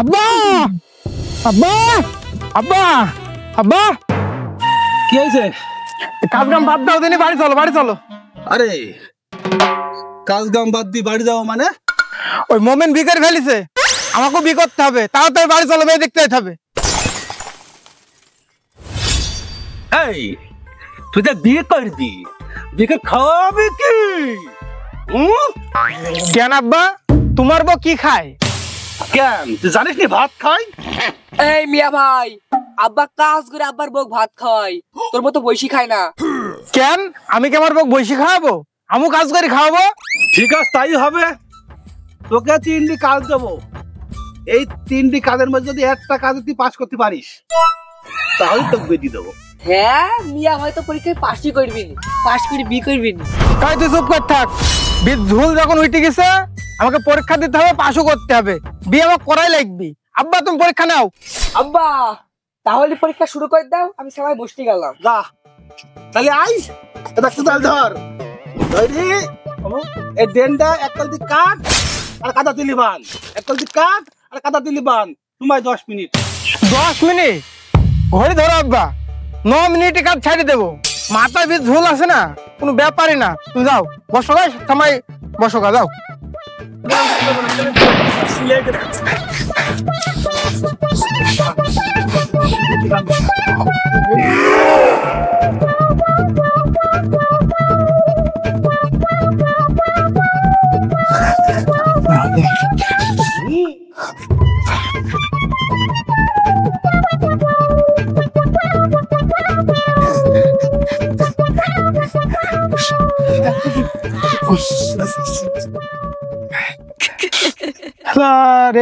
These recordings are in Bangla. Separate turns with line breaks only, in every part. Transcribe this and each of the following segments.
আব্বা আব্বা আব্বা আব্বা
কি হয়েছে?
কাজ কাম বাদ দাও দিনে বাড়ি চলো বাড়ি চলো।
আরে কাজ কাম বাদ দিয়ে বাড়ি যাও মানে?
ওই মোমেন বিকার ফেলিছে, আমাকেও বি করতে হবে, তাড়াতাড়ি বাড়ি চলো, মেয়ে দেখতে যেতে হবে।
এই তুই তো বিয়ে করবি, বিয়ে খাওয়াবি কি?
কেন আব্বা, তোমার বউ কি খায়?
কেন তুই জানিস নি ভাত খাই?
এই মিয়া ভাই, আব্বা কাজ করে আব্বার বউ ভাত খাওয়াই, তোর মতো বৈশি খায় না।
কেন আমি কি আমার বউ বৈশি খাওয়াবো? আমু কাজ করে খাওয়াবো।
ঠিক আছে তাই হবে, তোকে 3টি কাজ দেবো। এই 3টি কাজের মধ্যে যদি একটা কাজে তুই পাস করতে পারিস তাহলে তোকে বেদি দেবো।
হ্যাঁ মিয়া ভাই তো পরীক্ষায় পাসই করবি, পাস করে বি করবি।
তাই তুই চুপ কর থাক। বি ঝুল যখন উঠে গেছে, আমাকে পরীক্ষা দিতে হবে, পাসও করতে হবে, বিয়ে আমার করাই লাগবে। আব্বা তুমি পরীক্ষা নাও।
আব্বা তাহলে পরীক্ষা শুরু করে দাও, আমি সবাই বসতে গেলাম।
যা তাহলে আই, এটা কোদাল ধর ধরি, এই ডেন্ডা এককাল দি কাট আর কাদা দিলি বান, এককাল দি কাট আর কাদা দিলি বান। তোমায় 10 মিনিট।
10 মিনিট ঘড়ি ধরো আব্বা, 9 মিনিটে কাজ ছাড়ি দেবো। মাথায় বি ঝুল আছে না, কোনো ব্যাপারই না। তুমি যাও বসো গা, সময় বসো গা, যাও।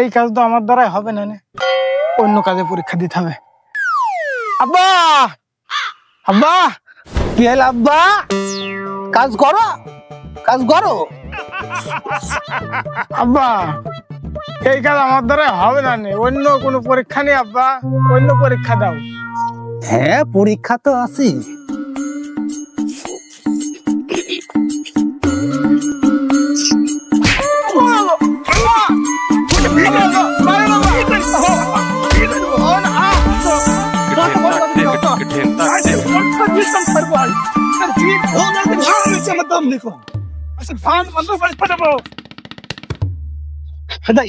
এই কাজ তো আমার দ্বারাই হবে না, অন্য কাজে পরীক্ষা দিতে হবে। আব্বা আব্বা
কি হল আব্বা? কাজ করো, কাজ করো।
আব্বা এই কাজ আমার দ্বারাই হবে না, অন্য কোনো পরীক্ষা নেই আব্বা, অন্য পরীক্ষা দাও।
হ্যাঁ পরীক্ষা তো আছে।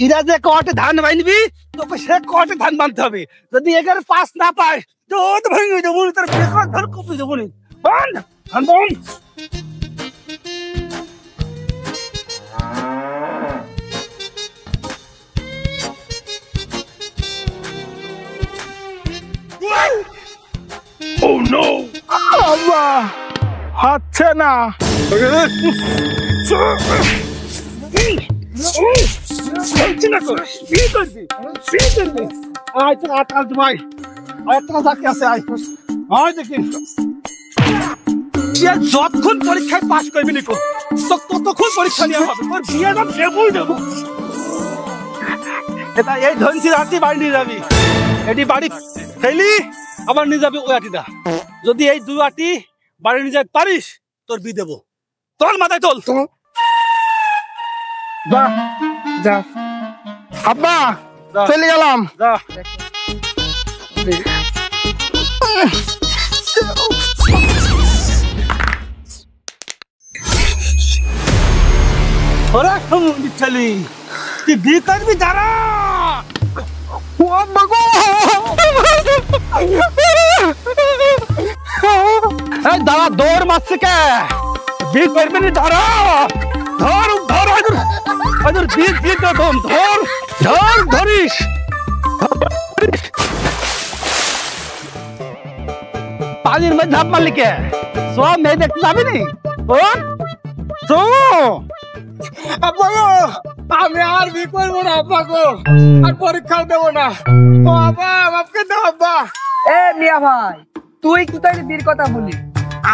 ইরা যে কটে ধান বানবি তোকে সে কটে ধান বানতে হবে। যদি এগারে পাস না পায় তো ভেঙে দেবো, তোর বেকার ধর কপি দেবো নি। বান ধান বান। Oh no!
আব্বা হচ্ছে না।
যতক্ষণ পরীক্ষায় পাস করবি নিকো ততক্ষণ পরীক্ষা নেওয়া হবে, তোর বিয়ে দাম দেবই দেবো। এটা এই ধনসি রাতে বাড়ি নিয়ে যাবি, এটি বাড়ি ফেলি আবার নিয়ে যাবি ওই আটিটা। যদি এই 2 আটি বাড়ি নিয়ে যেতে পারিস তোর বিয়ে দেবো। তোর মাথায় তোল।
যা যা আব্বা, চলে গেলাম।
যা ওরা সমুদ্র চলি, তুই বিয়ে করবি? দাঁড়া
ও আব্বা গো,
দাঁড়া, দৌড় মারছে কে? বিয়ে করবি না? দাঁড়া, ধর ধর আদর বিয়ে বিয়ে কম, ধর ধর ধরিস। পানির মধ্যে ঝাঁপ মারলি কে? সব মেয়ে দেখতে যাবি নি?
আব্বা গো, আমি আর বি করবো না আব্বা গো, আর পরীক্ষা দেবো না। ও আব্বা, বাপকে দাও আব্বা।
এ মিয়া ভাই, তুই কোথায় বীর কথা বলি?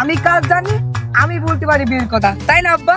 আমি কাজ জানি, আমি বলতে পারি বীর কথা, তাই না আব্বা?